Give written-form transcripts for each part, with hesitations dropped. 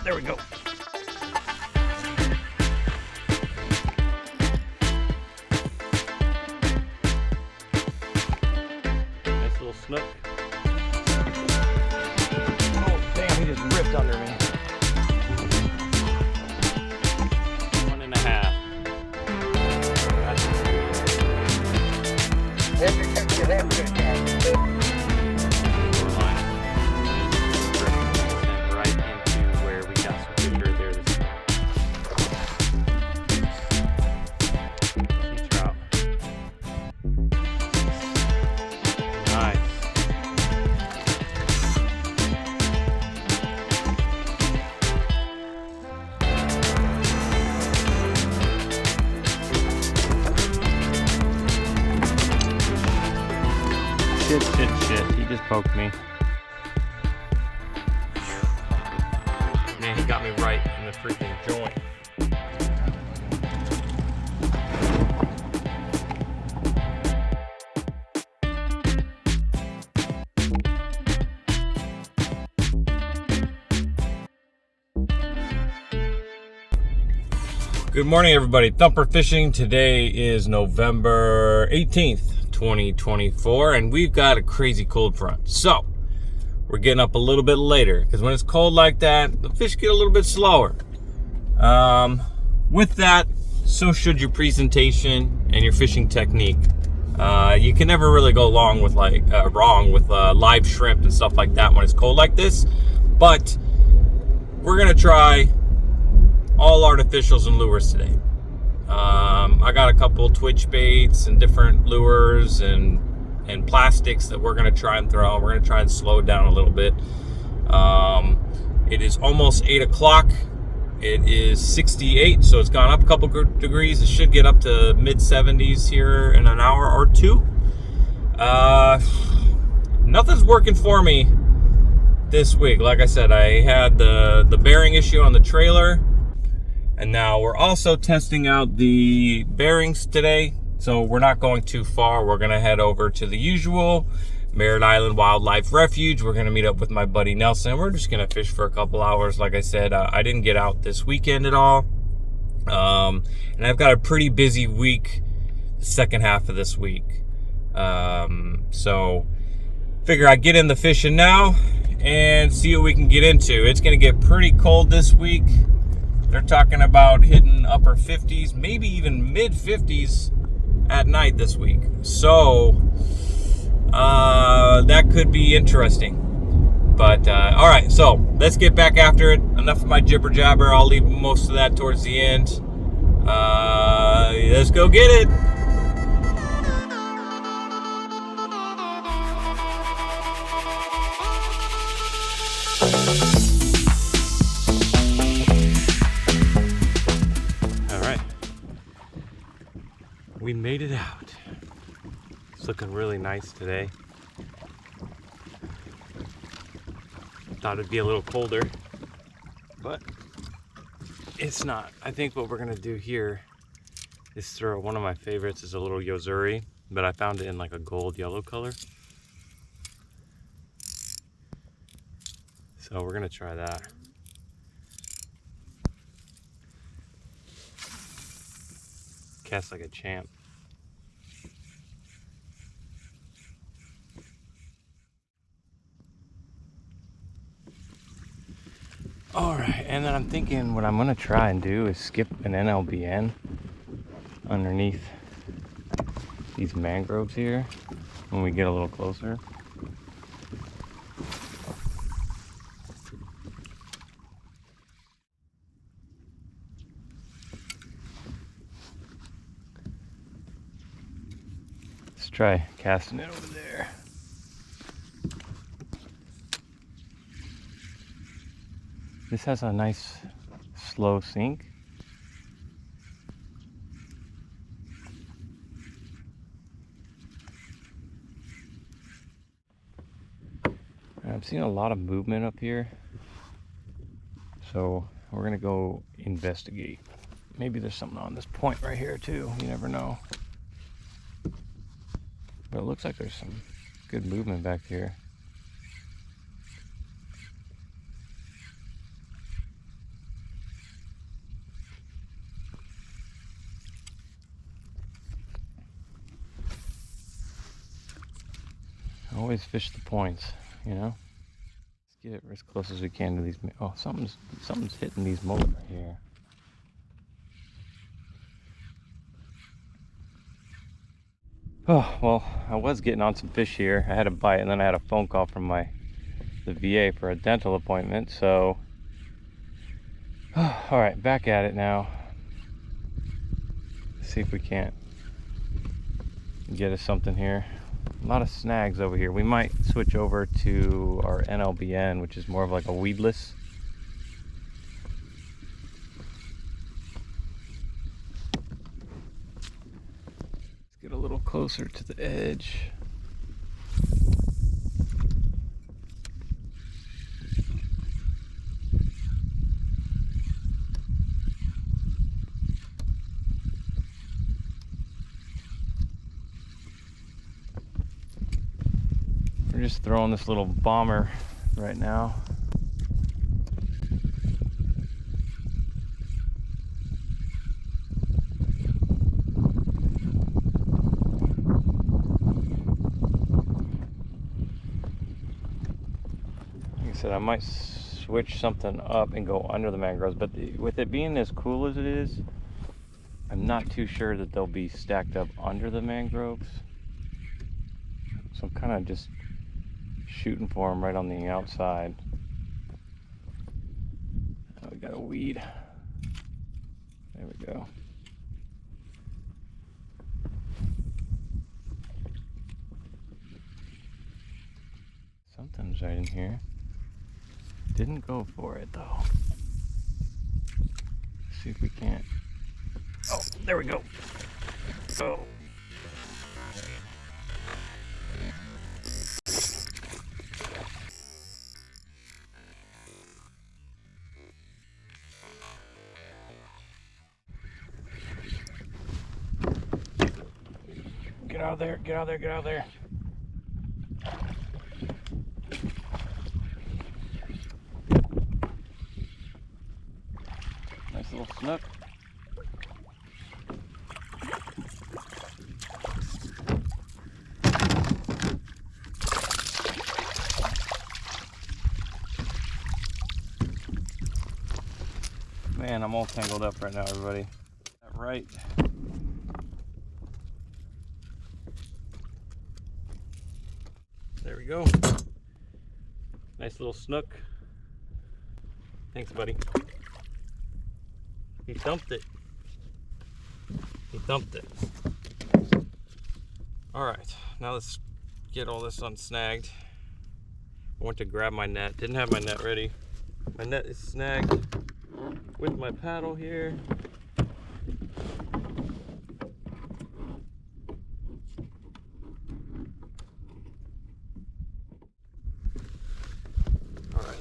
There we go. Nice little snook. Oh, damn, he just ripped under me. 1.5. Right into where we got some fish right there. Sea trout. Nice. Shit. He just poked me. Man, he got me right in the freaking joint. Good morning, everybody. Thumpr fishing. Today is November 18th. 2024, and we've got a crazy cold front, so we're getting up a little bit later because when it's cold like that, the fish get a little bit slower. With that, so should your presentation and your fishing technique. You can never really go wrong with live shrimp and stuff like that when it's cold like this, but we're gonna try all artificials and lures today. I got a couple twitch baits and different lures and plastics that we're going to try and throw. We're going to try and slow it down a little bit. It is almost 8 o'clock. It is 68, so it's gone up a couple degrees. It should get up to mid 70s here in an hour or two. Nothing's working for me this week. Like I said, I had the bearing issue on the trailer. And now we're also testing out the bearings today. So we're not going too far. We're gonna head over to the usual Merritt Island Wildlife Refuge. We're gonna meet up with my buddy Nelson. We're just gonna fish for a couple hours. Like I said, I didn't get out this weekend at all. And I've got a pretty busy week, the second half of this week. So figure I'd get in the fishing now and see what we can get into. It's gonna get pretty cold this week. They're talking about hitting upper 50s, maybe even mid 50s at night this week. So that could be interesting. But all right, so let's get back after it. Enough of my jibber jabber. I'll leave most of that towards the end. Let's go get it. We made it out. It's looking really nice today. Thought it'd be a little colder, but it's not. I think what we're gonna do here is throw, one of my favorites is a little yozuri, but I found it in like a gold yellow color. So we're gonna try that. Cast like a champ. All right, and then I'm thinking what I'm gonna try and do is skip an NLBN underneath these mangroves here when we get a little closer. Let's try casting it over there. This has a nice slow sink. I'm seeing a lot of movement up here, so we're gonna go investigate. Maybe there's something on this point right here too, you never know. But it looks like there's some good movement back here. Always fish the points, you know. Let's get it as close as we can to these. Oh, something's hitting these mullet right here. Oh, well, I was getting on some fish here. I had a bite, and then I had a phone call from the VA for a dental appointment, so all right, back at it now. Let's see if we can't get us something here. A lot of snags over here. We might switch over to our NLBN, which is more of like a weedless. Let's get a little closer to the edge. We're just throwing this little bomber right now. Like I said, I might switch something up and go under the mangroves, but with it being as cool as it is, I'm not too sure that they'll be stacked up under the mangroves. So I'm kind of just shooting for them right on the outside. Oh, we got a weed. There we go. Something's right in here. Didn't go for it though. Let's see if we can't. Oh, there we go. Oh. Get out of there, get out of there, get out of there. Nice little snook. Man, I'm all tangled up right now, everybody. That right. There we go. Nice little snook. Thanks, buddy. He thumped it. He thumped it. All right, now let's get all this unsnagged. I went to grab my net. Didn't have my net ready. My net is snagged with my paddle here.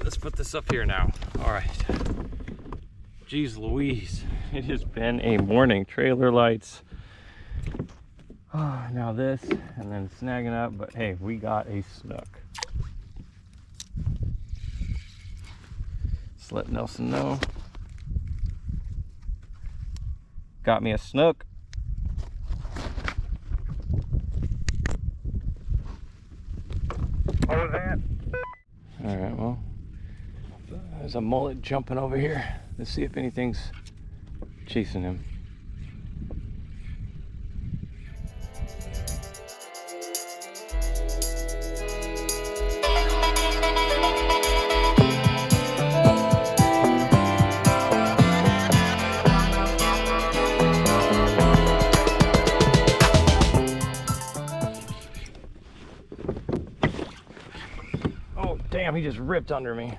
Let's put this up here now. All right. Jeez Louise, it has been a morning. Trailer lights. Oh, now this, and then snagging up, but hey, we got a snook. Just let Nelson know. Got me a snook. What was that? All right, well. There's a mullet jumping over here. Let's see if anything's chasing him. Oh, damn, he just ripped under me.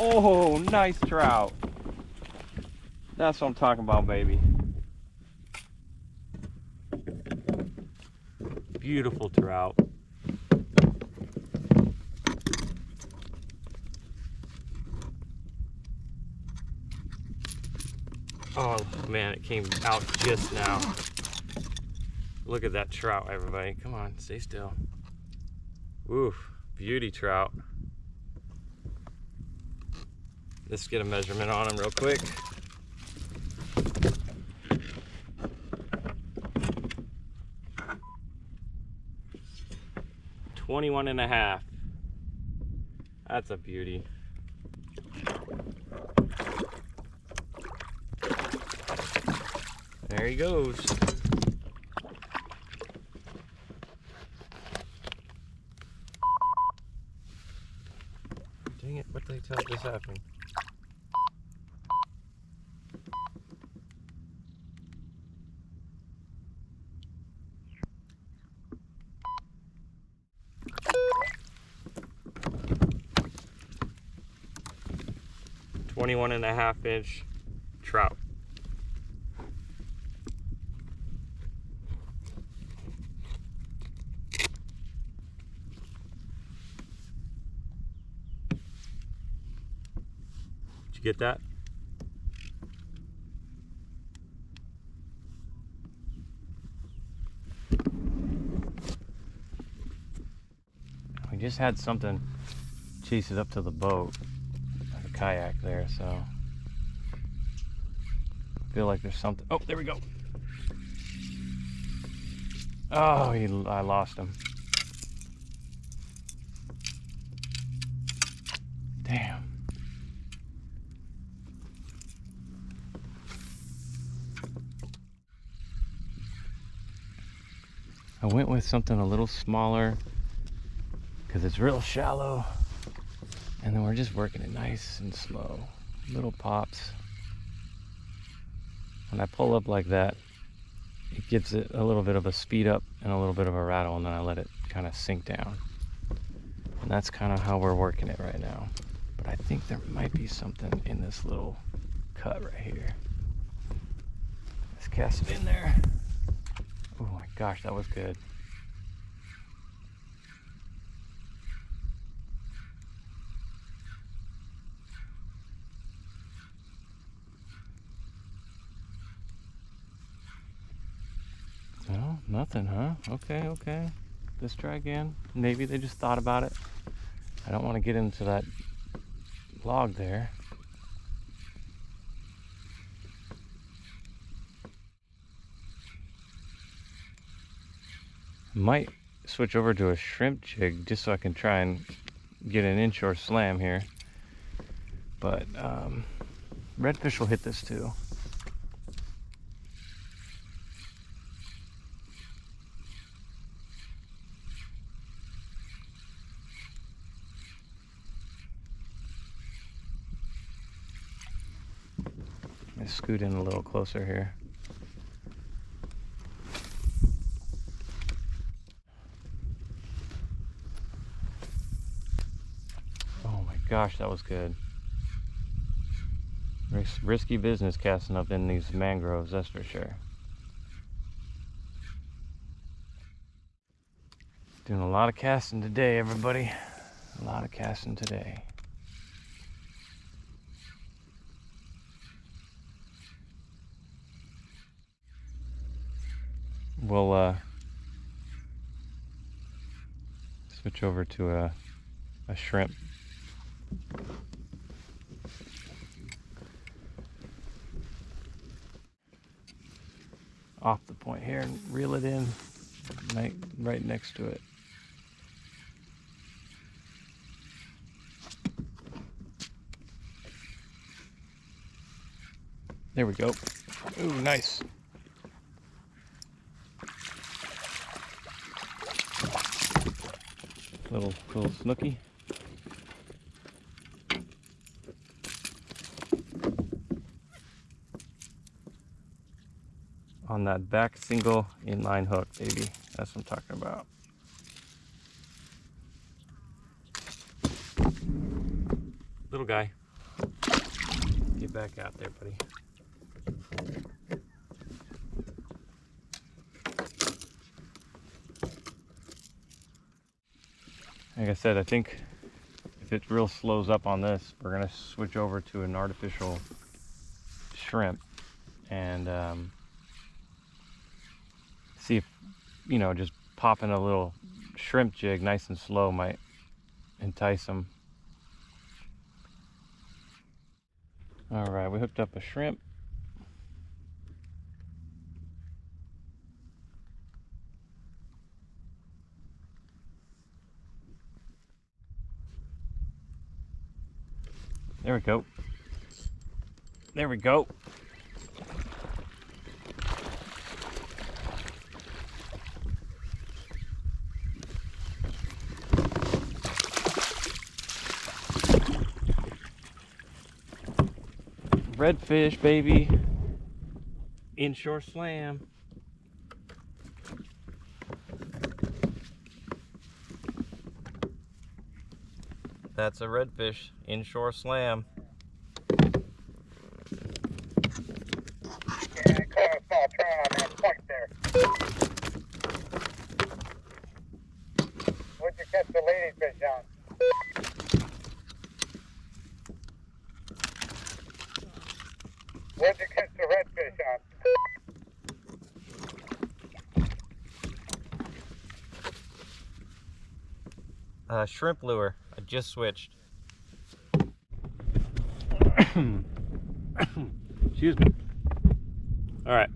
Oh, nice trout. That's what I'm talking about, baby. Beautiful trout. Oh man, it came out just now. Look at that trout, everybody. Come on, stay still. Oof, beauty trout. Let's get a measurement on him real quick. $21.5. That's a beauty. There he goes. Dang it, what the hell is happening? $21.5-inch trout. Did you get that? We just had something chase it up to the boat, like a kayak there, so I feel like there's something. Oh, there we go. Oh, I lost him. Damn. I went with something a little smaller because it's real shallow, and then we're just working it nice and slow, little pops. When I pull up like that, it gives it a little bit of a speed up and a little bit of a rattle, and then I let it kind of sink down. And that's kind of how we're working it right now. But I think there might be something in this little cut right here. Let's cast it in there. Oh my gosh, that was good. No, nothing, huh? Okay, okay. Let's try again. Maybe they just thought about it. I don't want to get into that log there. Might switch over to a shrimp jig just so I can try and get an inshore slam here. But redfish will hit this too. Let's scoot in a little closer here. Oh my gosh, that was good. Risky business casting up in these mangroves, that's for sure. Doing a lot of casting today, everybody. A lot of casting today. We'll switch over to a shrimp. Off the point here and reel it in right next to it. There we go. Ooh, nice. Little snooky. On that back single inline hook, baby. That's what I'm talking about. Little guy. Get back out there, buddy. Like I said, I think if it real slows up on this, we're gonna switch over to an artificial shrimp and see if, you know, just popping a little shrimp jig nice and slow might entice them. All right, we hooked up a shrimp. There we go. There we go. Redfish, baby. Inshore slam. That's a redfish. Inshore slam. Yeah, I caught a small trout on that point there. What'd you catch the ladyfish on? Where'd you catch the redfish on? Shrimp lure. I just switched. Excuse me. All right.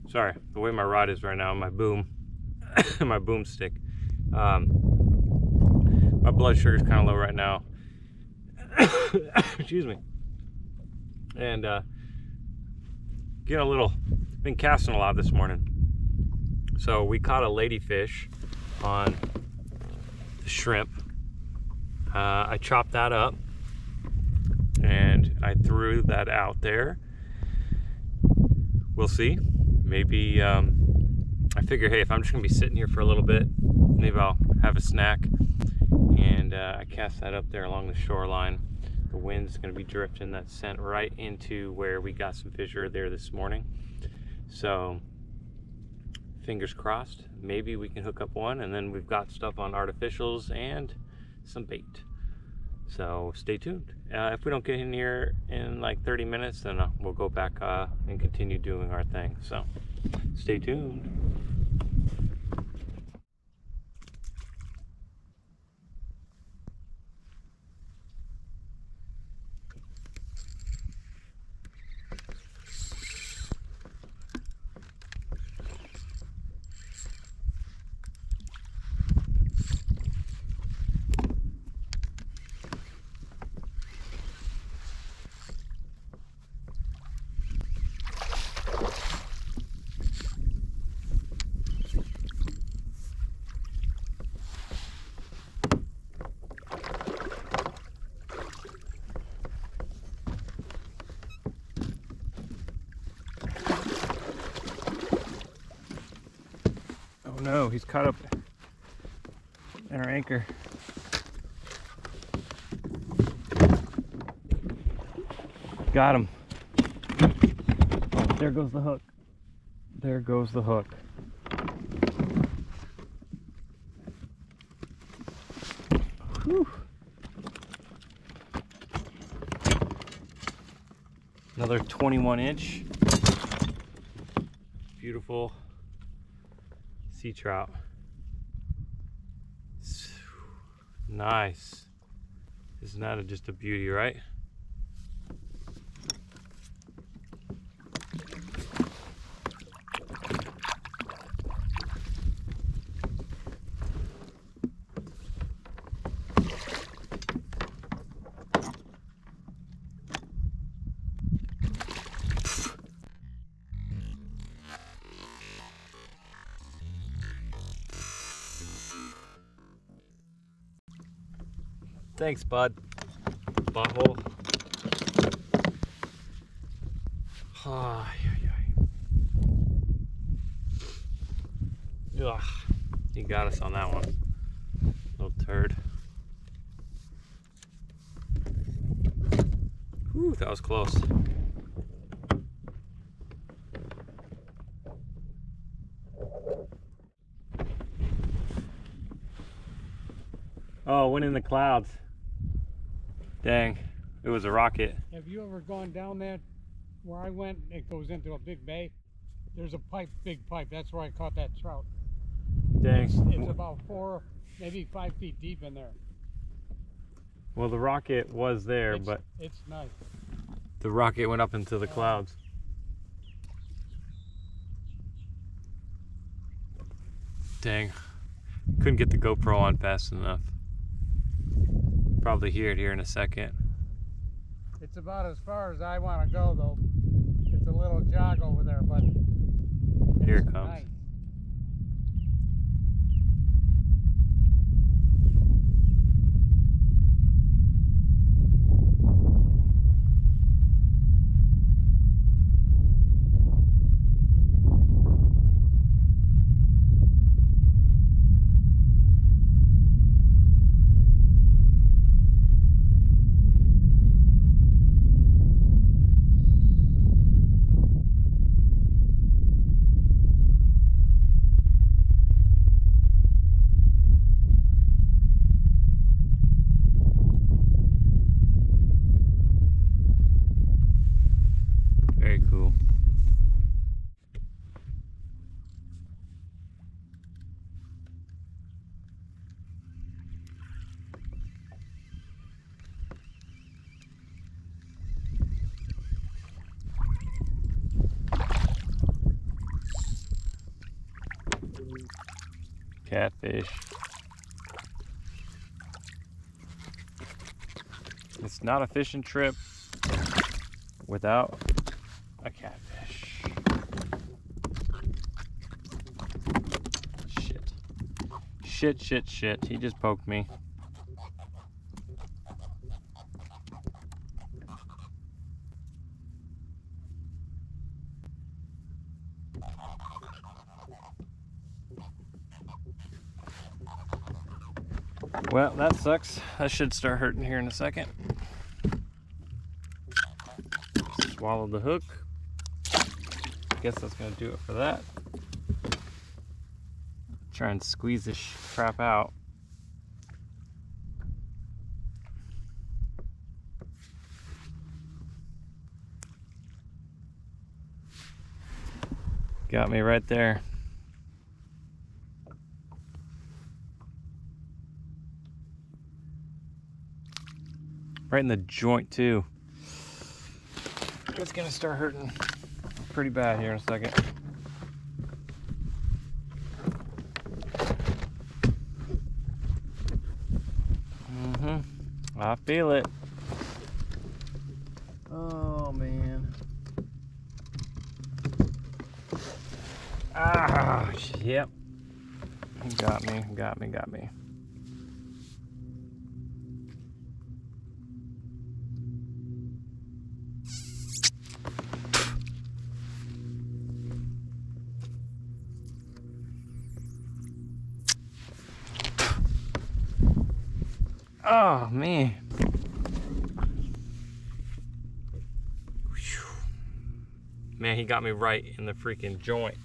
Sorry, the way my rod is right now, my boom, my boomstick. My blood sugar's kind of low right now. Excuse me. And getting a little, been casting a lot this morning. So we caught a ladyfish on the shrimp. I chopped that up and I threw that out there. We'll see. Maybe I figure, hey, if I'm just gonna be sitting here for a little bit, maybe I'll have a snack. And I cast that up there along the shoreline. The wind's gonna be drifting that scent right into where we got some fish there this morning. So fingers crossed, maybe we can hook up one, and then we've got stuff on artificials and some bait. So stay tuned. If we don't get in here in like 30 minutes, then we'll go back and continue doing our thing. So stay tuned. Oh no, he's caught up in our anchor. Got him. Oh, there goes the hook. There goes the hook. Whew. Another 21-inch. Beautiful sea trout. Nice. Isn't that just a beauty, right? Thanks, bud. Butthole. Oh, ugh. He got us on that one. Little turd. Whew, that was close. Oh, went in the clouds. Dang, it was a rocket. Have you ever gone down there where I went? It goes into a big bay. There's a pipe, big pipe. That's where I caught that trout. Dang. It's about 4, maybe 5 feet deep in there. Well, the rocket was there, but it's nice. the rocket went up into the clouds. Dang. Couldn't get the GoPro on fast enough. Probably hear it here in a second. It's about as far as I want to go, though. It's a little jog over there, but Here it comes. nice. Very cool. Catfish. It's not a fishing trip without a catfish. Shit. Shit, shit, shit. He just poked me. Well, that sucks. That should start hurting here in a second. Swallow the hook. Guess that's gonna do it for that. Try and squeeze this crap out. Got me right there. Right in the joint too. It's gonna start hurting pretty bad here in a second. I feel it. Oh man. Ah, yep. Got me, got me, got me. Oh man. Whew. Man, he got me right in the freaking joint.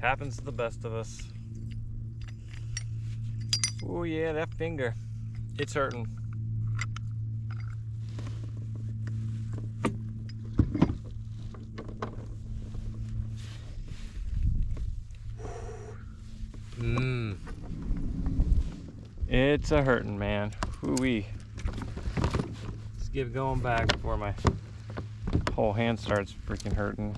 Happens to the best of us. Oh yeah, that finger. It's hurting. It's a hurting, man. Ooh-wee. Let's get going back before my whole hand starts freaking hurting.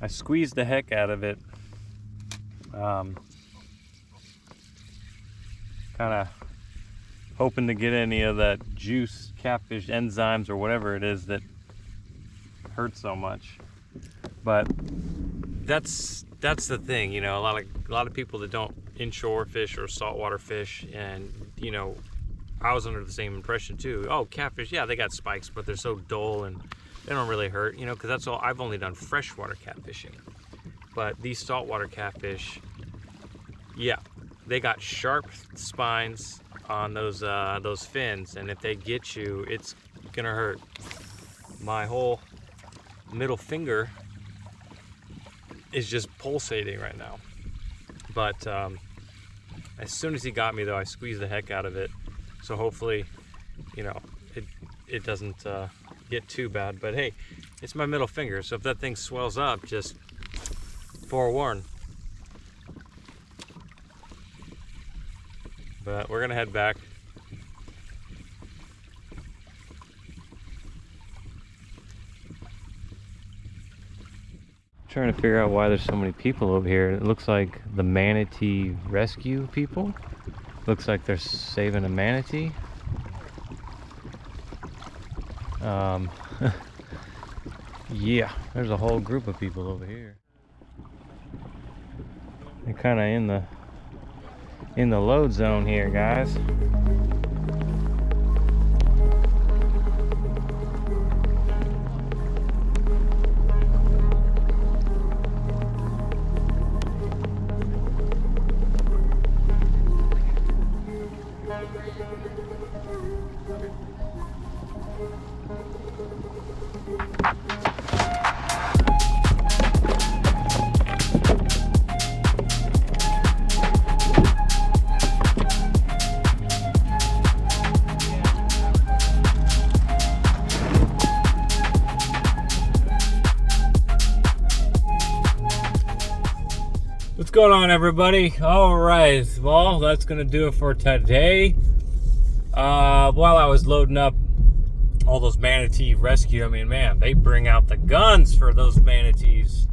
I squeezed the heck out of it. Kind of hoping to get any of that juice, catfish enzymes, or whatever it is that hurts so much. But that's the thing, you know. A lot of people that don't inshore fish or saltwater fish, and you know, I was under the same impression too. Oh, catfish, yeah, they got spikes, but they're so dull and they don't really hurt, you know, because that's all. I've only done freshwater catfishing, but these saltwater catfish, yeah, they got sharp spines on those fins, and if they get you, it's gonna hurt. My whole middle finger is just pulsating right now. But as soon as he got me, though, I squeezed the heck out of it. So hopefully, you know, it doesn't get too bad. But hey, it's my middle finger, so if that thing swells up, just forewarn. But we're gonna head back. Trying to figure out why there's so many people over here. It looks like the manatee rescue people. Looks like they're saving a manatee. Yeah, there's a whole group of people over here. They're kind of in the load zone here, guys. What's going on, everybody? All right, well, that's gonna do it for today. While I was loading up all those manatee rescue, I mean, man, they bring out the guns for those manatees.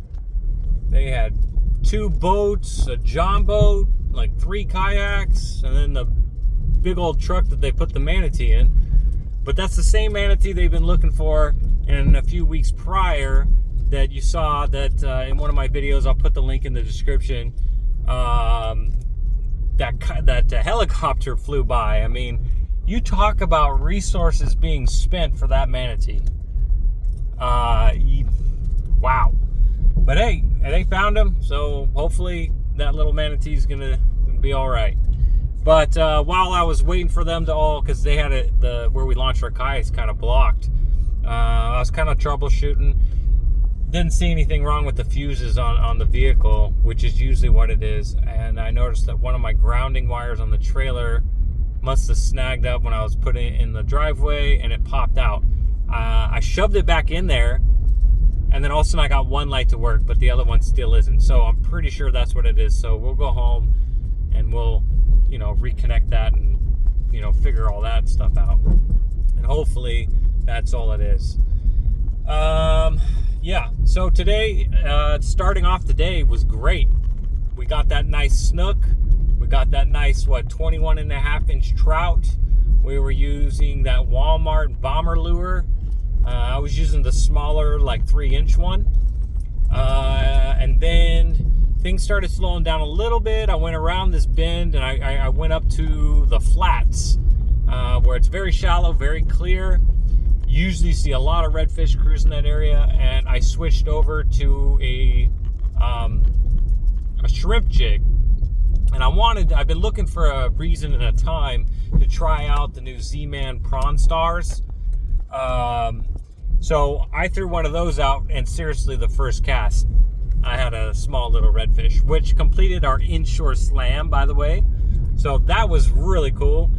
They had 2 boats, a john boat, like 3 kayaks, and then the big old truck that they put the manatee in. But that's the same manatee they've been looking for in a few weeks prior that you saw that in one of my videos. I'll put the link in the description. That helicopter flew by. I mean, you talk about resources being spent for that manatee. Wow. But hey, they found him, so hopefully that little manatee is gonna be all right. But while I was waiting for them to all, because they had where we launched our kayaks kind of blocked, I was kind of troubleshooting. Didn't see anything wrong with the fuses on the vehicle, which is usually what it is. And I noticed that one of my grounding wires on the trailer must have snagged up when I was putting it in the driveway, and it popped out. I shoved it back in there, and then all of a sudden I got one light to work, but the other one still isn't. So I'm pretty sure that's what it is. So we'll go home and we'll, you know, reconnect that and, you know, figure all that stuff out. And hopefully that's all it is. Yeah, so today, starting off the day was great. We got that nice snook. We got that nice, 21.5-inch trout. We were using that Walmart bomber lure. I was using the smaller, like 3-inch one. And then things started slowing down a little bit. I went around this bend and I went up to the flats, where it's very shallow, very clear. Usually see a lot of redfish cruising that area, and I switched over to a shrimp jig. And I've been looking for a reason and a time to try out the new Z-Man Prawn Stars. So I threw one of those out, and seriously, the first cast, I had a small little redfish, which completed our inshore slam, by the way. So that was really cool.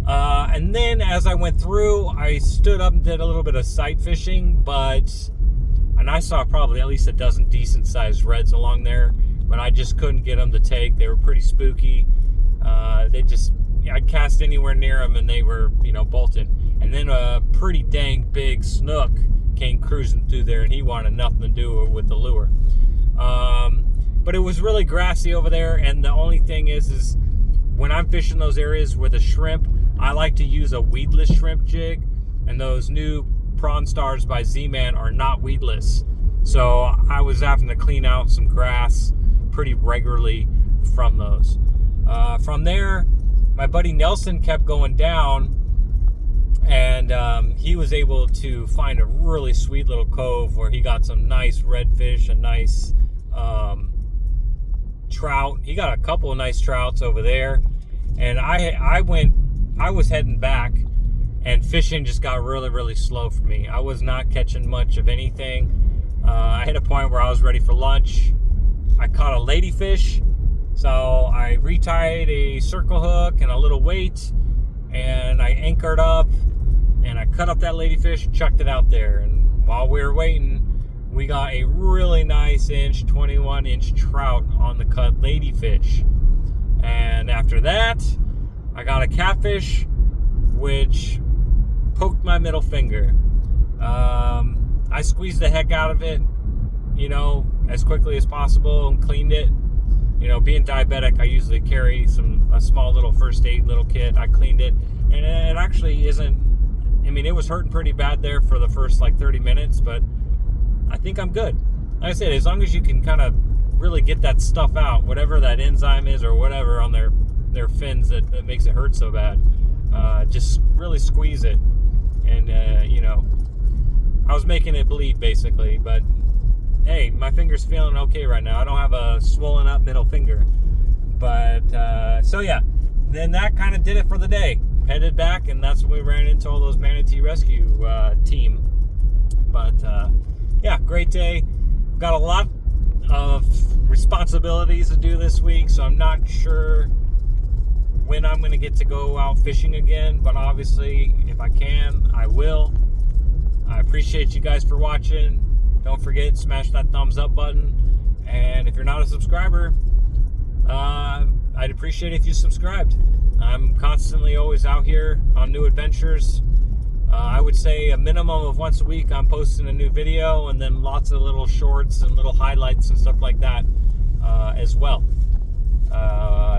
And then as I went through, I stood up and did a little bit of sight fishing, and I saw probably at least a dozen decent sized reds along there, but I just couldn't get them to take. They were pretty spooky. I'd cast anywhere near them and they were, you know, bolted. And then a pretty dang big snook came cruising through there, and he wanted nothing to do with the lure. But it was really grassy over there, and the only thing is when I'm fishing those areas with a shrimp, I like to use a weedless shrimp jig, and those new Prawn Stars by Z-Man are not weedless. So I was having to clean out some grass pretty regularly from those. From there, my buddy Nelson kept going down, and he was able to find a really sweet little cove where he got some nice redfish, a nice trout. He got a couple of nice trouts over there, and I was heading back, and fishing just got really slow for me. I was not catching much of anything. I hit a point where I was ready for lunch, I caught a ladyfish. So I retied a circle hook and a little weight, and I anchored up, and I cut up that ladyfish, chucked it out there. And while we were waiting, we got a really nice 21-inch trout on the cut ladyfish. And after that, I got a catfish, which poked my middle finger. I squeezed the heck out of it, as quickly as possible, and cleaned it. Being diabetic, I usually carry a small little first aid little kit. I cleaned it, and it actually isn't. It was hurting pretty bad there for the first 30 minutes, but I think I'm good. Like I said, as long as you can kind of really get that stuff out, whatever that enzyme is or whatever on their fins that makes it hurt so bad, just really squeeze it. And I was making it bleed basically, but hey, my finger's feeling okay right now. I don't have a swollen up middle finger. But, so yeah, then that kind of did it for the day. Headed back, and that's when we ran into all those Manatee rescue team. But, yeah, great day. Got a lot of responsibilities to do this week, so I'm not sure when I'm going to get to go out fishing again. But obviously, if I can, I will. I appreciate you guys for watching. Don't forget, smash that thumbs up button. And if you're not a subscriber, I'd appreciate if you subscribed. I'm constantly always out here on new adventures. I would say a minimum of once a week I'm posting a new video, and then lots of little shorts and little highlights and stuff like that as well.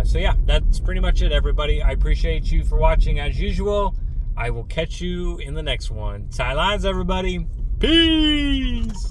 So yeah, that's pretty much it, everybody. I appreciate you for watching as usual. I will catch you in the next one. Tie lines, everybody. Peace!